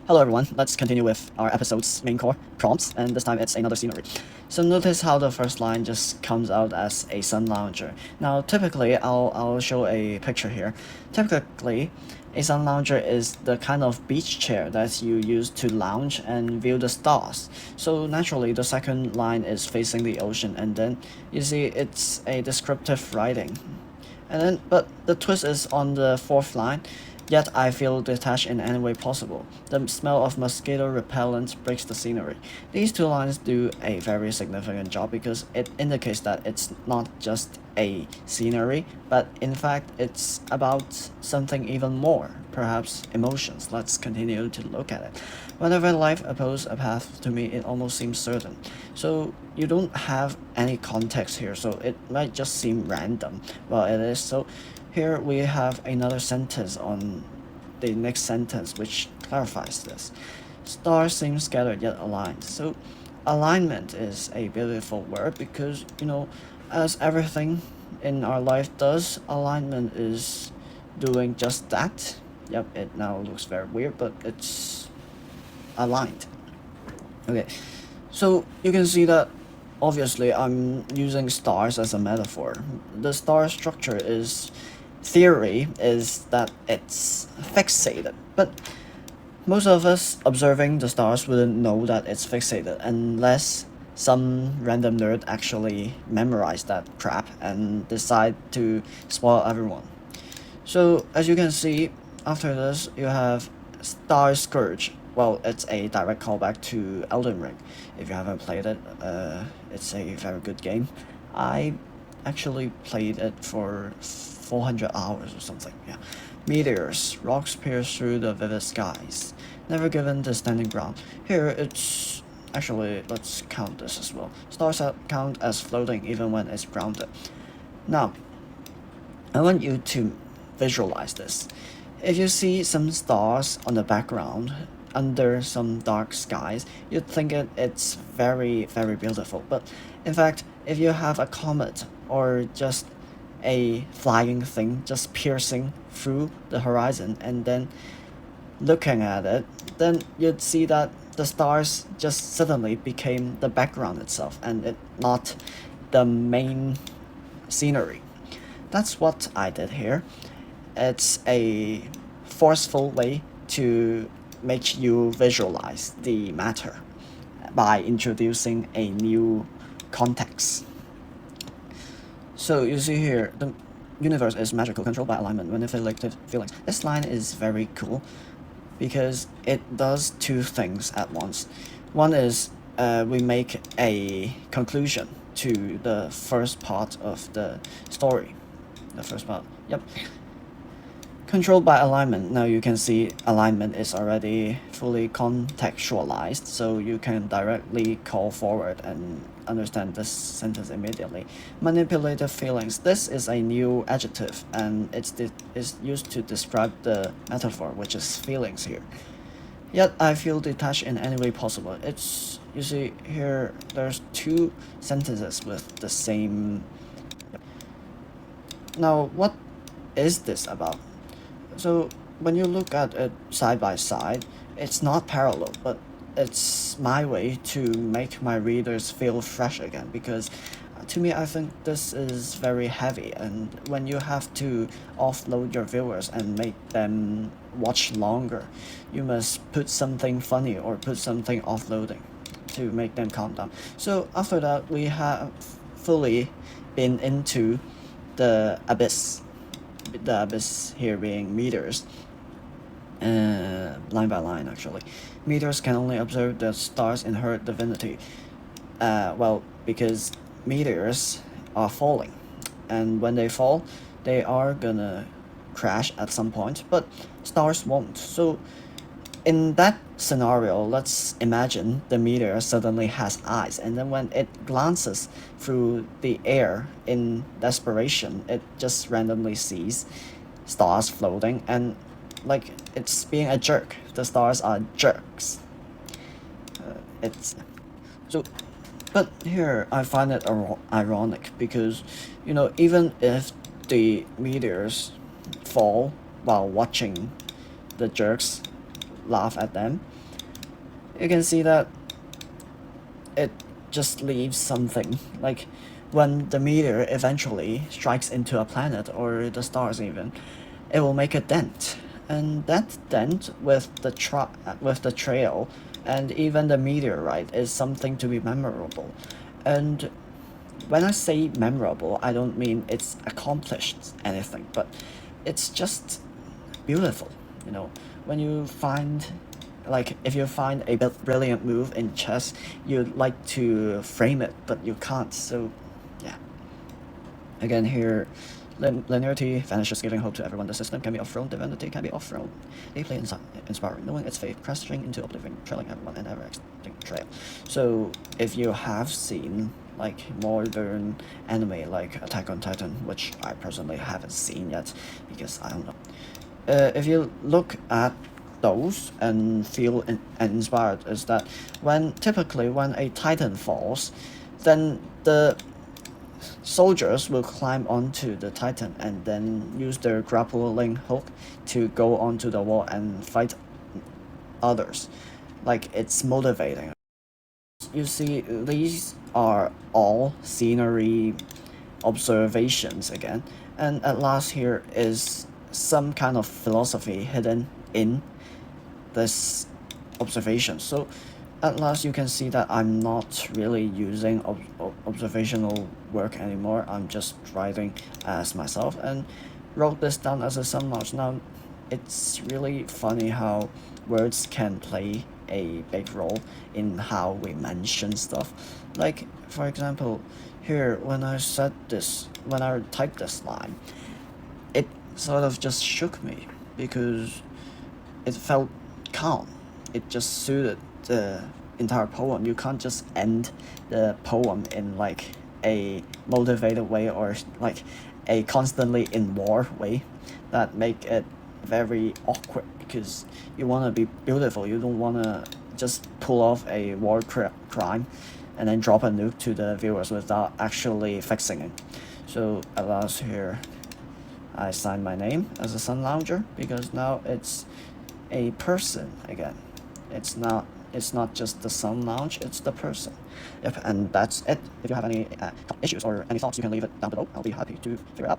Hello everyone, let's continue with our episode's main core, prompts, and this time it's another scenery. So notice how the first line just comes out as a sun lounger. Now typically, I'll show a picture here. Typically, a sun lounger is the kind of beach chair that you use to lounge and view the stars. So naturally, the second line is facing the ocean, and then you see it's a descriptive writing. And then, but the twist is on the fourth line. Yet I feel detached in any way possible. The smell of mosquito repellent breaks the scenery. These two lines do a very significant job because it indicates that it's not just a scenery, but in fact it's about something even more, perhaps emotions. Let's continue to look at it. Whenever life opposes a path to me, it almost seems certain. So you don't have any context here, so it might just seem random. Well, it is. So here we have another sentence on the next sentence which clarifies this. Stars seem scattered yet aligned. So alignment is a beautiful word because, as everything in our life does, alignment is doing just that. Yep, it now looks very weird, but it's aligned. Okay, so you can see that obviously I'm using stars as a metaphor. The star structure theory is that it's fixated, but most of us observing the stars wouldn't know that it's fixated unless some random nerd actually memorized that crap and decide to spoil everyone. So as you can see, after this you have Starscourge. Well, it's a direct callback to Elden Ring. If you haven't played it, it's a very good game. I actually played it for 400 hours or something. Yeah. Meteors, rocks pierce through the vivid skies, never given the standing ground. Here it's actually, let's count this as well. Stars count as floating even when it's grounded. Now, I want you to visualize this. If you see some stars on the background under some dark skies, you'd think it's very, very beautiful. But in fact, if you have a comet or just a flying thing just piercing through the horizon and then looking at it, then you'd see that the stars just suddenly became the background itself and it not the main scenery. That's what I did here. It's a forceful way to make you visualize the matter by introducing a new context. So you see here, the universe is magical, controlled by alignment, manipulative feelings. This line is very cool because it does two things at once. One is we make a conclusion to the first part of the story. The first part, yep. Controlled by alignment. Now you can see alignment is already fully contextualized, so you can directly call forward and understand this sentence immediately. Manipulative feelings. This is a new adjective and it's used to describe the metaphor, which is feelings here. Yet I feel detached in any way possible. It's, you see here, there's two sentences with the same. Now what is this about? So when you look at it side by side, it's not parallel, but it's my way to make my readers feel fresh again, because to me I think this is very heavy, and when you have to offload your viewers and make them watch longer, you must put something funny or put something offloading to make them calm down. So after that, we have fully been into the abyss here being meters, line by line actually. Meters can only observe the stars in her divinity. Well, because meteors are falling, and when they fall, they are gonna crash at some point, but stars won't. So in that scenario, let's imagine the meteor suddenly has eyes, and then when it glances through the air in desperation, it just randomly sees stars floating, and like it's being a jerk. The stars are jerks. It's so, but here I find it ironic because, even if the meteors fall while watching the jerks laugh at them, you can see that it just leaves something. Like when the meteor eventually strikes into a planet or the stars even, it will make a dent. And that dent with the trail and even the meteorite is something to be memorable. And when I say memorable, I don't mean it's accomplished anything, but it's just beautiful. You know, when you find, like, if you find a brilliant move in chess, you'd like to frame it, but you can't. So, yeah. Again, here, linearity vanishes, giving hope to everyone. The system can be off-thrown, divinity can be off-thrown. Deeply inspiring, knowing its fate, crashing into oblivion, trailing everyone, and ever-extending trail. So, if you have seen like modern anime like Attack on Titan, which I personally haven't seen yet because I don't know. If you look at those and feel inspired, is that typically when a Titan falls, then the soldiers will climb onto the Titan and then use their grappling hook to go onto the wall and fight others. Like, it's motivating. You see, these are all scenery observations again, and at last here is some kind of philosophy hidden in this observation. So at last you can see that I'm not really using observational work anymore. I'm just writing as myself and wrote this down as a sun launch. Now it's really funny how words can play a big role in how we mention stuff. Like, for example, here when I typed this line, it sort of just shook me because it felt calm. It just suited the entire poem. You can't just end the poem in like a motivated way or like a constantly in war way that make it very awkward, because you want to be beautiful. You don't want to just pull off a war crime and then drop a nuke to the viewers without actually fixing it. So at last here I signed my name as a Sun Lounger because now it's a person again. It's not just the Sun Lounge, it's the person. Yep, and that's it. If you have any issues or any thoughts, you can leave it down below. I'll be happy to figure it out.